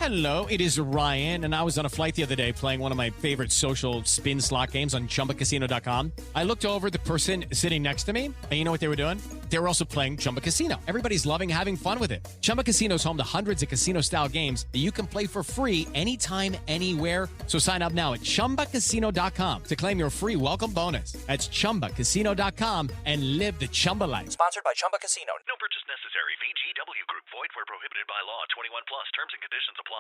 Hello, it is Ryan, and I was on a flight the other day playing one of my favorite social spin slot games on ChumbaCasino.com. I looked over at the person sitting next to me, and you know what they were doing? They were also playing Chumba Casino. Everybody's loving having fun with it. Chumba Casino is home to hundreds of casino-style games that you can play for free anytime, anywhere. So sign up now at ChumbaCasino.com to claim your free welcome bonus. That's ChumbaCasino.com and live the Chumba life. Sponsored by Chumba Casino. No purchase necessary. VGW Group. Void where prohibited by law. 21 plus. Terms and conditions apply.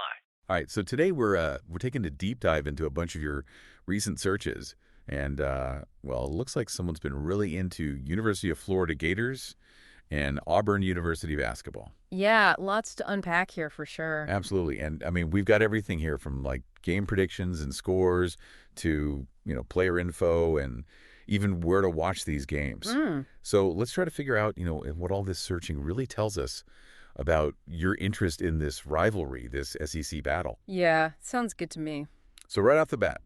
All right, so today we're taking a deep dive into a bunch of your recent searches, and well, it looks like someone's been really into University of Florida Gators and Auburn University basketball. Yeah, lots to unpack here for sure. Absolutely, and I mean we've got everything here from like game predictions and scores to player info and even where to watch these games. So let's try to figure out what all this searching really tells us about your interest in this rivalry, this SEC battle. Yeah, sounds good to me. So right off the bat,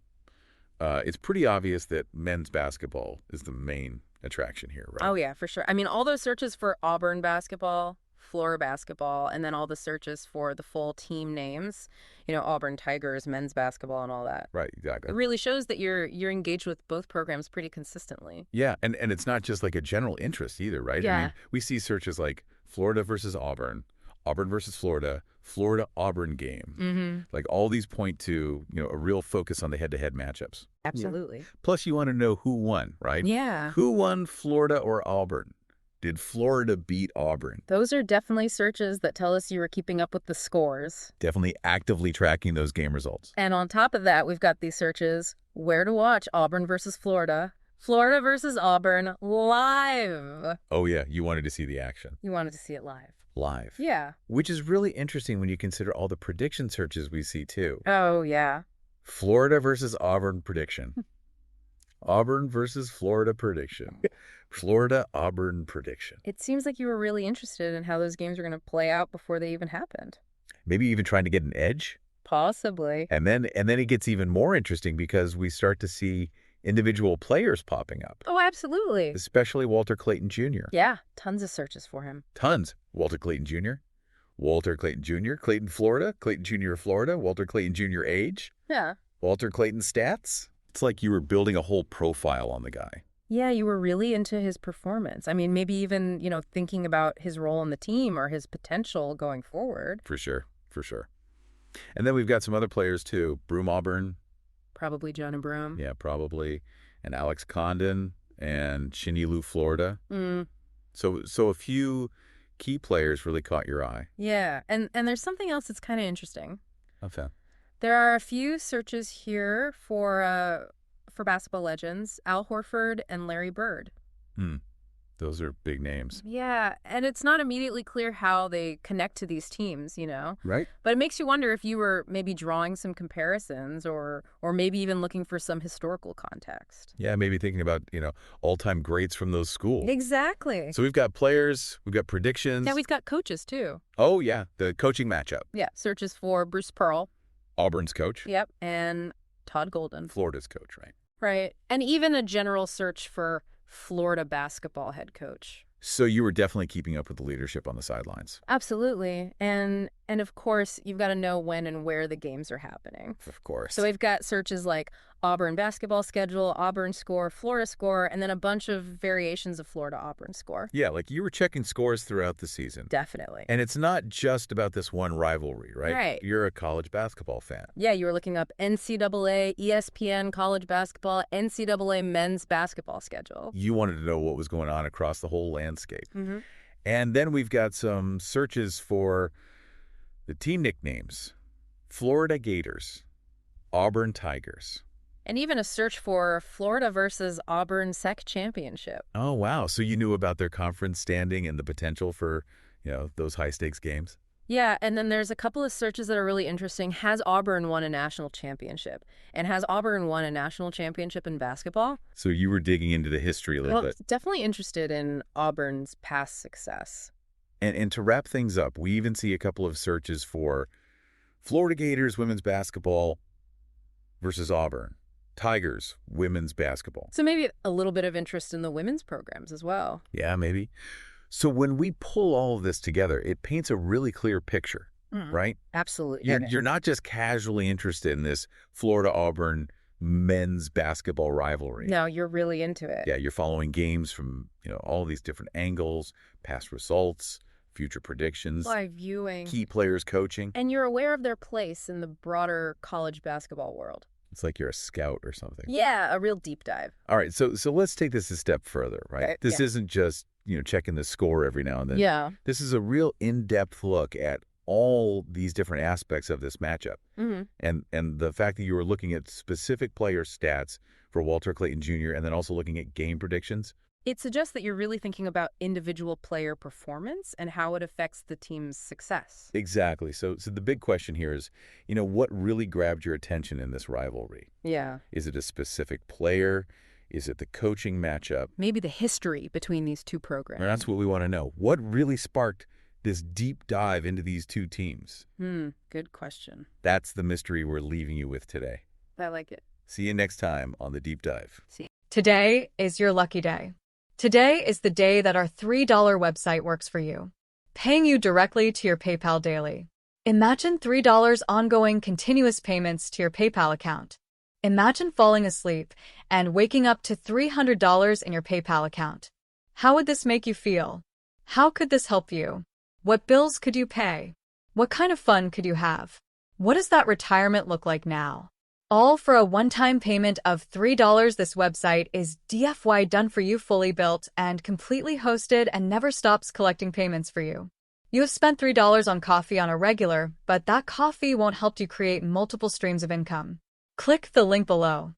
it's pretty obvious that men's basketball is the main attraction here, right? Oh, yeah, for sure. I mean, all those searches for Auburn basketball, Florida basketball, and then all the searches for the full team names, Auburn Tigers, men's basketball, and all that. Right, exactly. It really shows that you're engaged with both programs pretty consistently. Yeah, and it's not just like a general interest either, right? Yeah. I mean, we see searches like Florida versus Auburn, Auburn versus Florida, Florida-Auburn game. Mm-hmm. Like all these point to, a real focus on the head-to-head matchups. Absolutely. Yeah. Plus, you want to know who won, right? Yeah. Who won, Florida or Auburn? Did Florida beat Auburn? Those are definitely searches that tell us you were keeping up with the scores. Definitely actively tracking those game results. And on top of that, we've got these searches, where to watch Auburn versus Florida, Florida versus Auburn live. Oh, yeah. You wanted to see the action. You wanted to see it live. Live. Yeah. Which is really interesting when you consider all the prediction searches we see, too. Oh, yeah. Florida versus Auburn prediction. Auburn versus Florida prediction. Florida, Auburn prediction. It seems like you were really interested in how those games were going to play out before they even happened. Maybe even trying to get an edge. Possibly. And then it gets even more interesting because we start to see individual players popping up. Oh, absolutely. Especially Walter Clayton Jr. Yeah, tons of searches for him. Tons. Walter Clayton Jr., Walter Clayton Jr., Clayton, Florida, Clayton Jr. Florida, Walter Clayton Jr. age. Yeah. Walter Clayton stats. It's like you were building a whole profile on the guy. Yeah, you were really into his performance. I mean, maybe even, thinking about his role on the team or his potential going forward. For sure. For sure. And then we've got some other players, too. Broome Auburn. Probably Jonah Broome. Yeah, probably. And Alex Condon and Shinilu, Florida. So a few key players really caught your eye. Yeah, and there's something else that's kind of interesting. Okay. There are a few searches here for basketball legends, Al Horford and Larry Bird. Those are big names. Yeah, and it's not immediately clear how they connect to these teams, Right. But it makes you wonder if you were maybe drawing some comparisons or maybe even looking for some historical context. Yeah, maybe thinking about, all-time greats from those schools. Exactly. So we've got players, we've got predictions. Yeah, we've got coaches, too. Oh, yeah, the coaching matchup. Yeah, searches for Bruce Pearl. Auburn's coach. Yep, and Todd Golden. Florida's coach, right? Right, and even a general search for Florida basketball head coach. So you were definitely keeping up with the leadership on the sidelines. Absolutely. And of course, you've got to know when and where the games are happening. Of course. So we've got searches like Auburn basketball schedule, Auburn score, Florida score, and then a bunch of variations of Florida Auburn score. Yeah, like you were checking scores throughout the season. Definitely. And it's not just about this one rivalry, right? Right. You're a college basketball fan. Yeah, you were looking up NCAA, ESPN college basketball, NCAA men's basketball schedule. You wanted to know what was going on across the whole landscape. Mm-hmm. And then we've got some searches for the team nicknames. Florida Gators, Auburn Tigers. And even a search for Florida versus Auburn SEC championship. Oh, wow. So you knew about their conference standing and the potential for, those high-stakes games? Yeah, and then there's a couple of searches that are really interesting. Has Auburn won a national championship? And has Auburn won a national championship in basketball? So you were digging into the history a little bit. Definitely interested in Auburn's past success. And to wrap things up, we even see a couple of searches for Florida Gators women's basketball versus Auburn. Tigers women's basketball. So maybe a little bit of interest in the women's programs as well. Yeah, maybe. So when we pull all of this together, it paints a really clear picture. right? Absolutely. You're not just casually interested in this Florida-Auburn men's basketball rivalry. No, you're really into it. Yeah, you're following games from, all these different angles, past results, future predictions, Live viewing. key players coaching. And you're aware of their place in the broader college basketball world. It's like you're a scout or something. Yeah, a real deep dive. All right, so let's take this a step further, right? Okay, This yeah. isn't just, checking the score every now and then. Yeah. This is a real in-depth look at all these different aspects of this matchup. Mm-hmm. And the fact that you were looking at specific player stats for Walter Clayton Jr. and then also looking at game predictions. It suggests that you're really thinking about individual player performance and how it affects the team's success. Exactly. So the big question here is, what really grabbed your attention in this rivalry? Yeah. Is it a specific player? Is it the coaching matchup? Maybe the history between these two programs. And that's what we want to know. What really sparked this deep dive into these two teams? Good question. That's the mystery we're leaving you with today. I like it. See you next time on The Deep Dive. Today is your lucky day. Today is the day that our $3 website works for you, paying you directly to your PayPal daily. Imagine $3 ongoing continuous payments to your PayPal account. Imagine falling asleep and waking up to $300 in your PayPal account. How would this make you feel? How could this help you? What bills could you pay? What kind of fun could you have? What does that retirement look like now? All for a one-time payment of $3. This website is DFY done for you, fully built and completely hosted, and never stops collecting payments for you. You have spent $3 on coffee on a regular, but that coffee won't help you create multiple streams of income. Click the link below.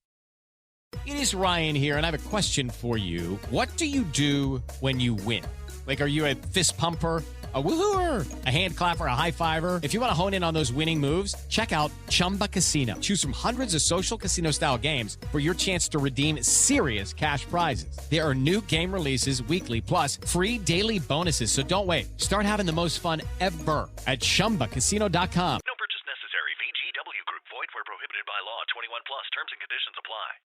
It is Ryan here, and I have a question for you. What do you do when you win? Like, are you a fist pumper, a woohooer, a hand clapper, a high fiver? If you want to hone in on those winning moves, check out Chumba Casino. Choose from hundreds of social casino-style games for your chance to redeem serious cash prizes. There are new game releases weekly, plus free daily bonuses. So don't wait. Start having the most fun ever at ChumbaCasino.com.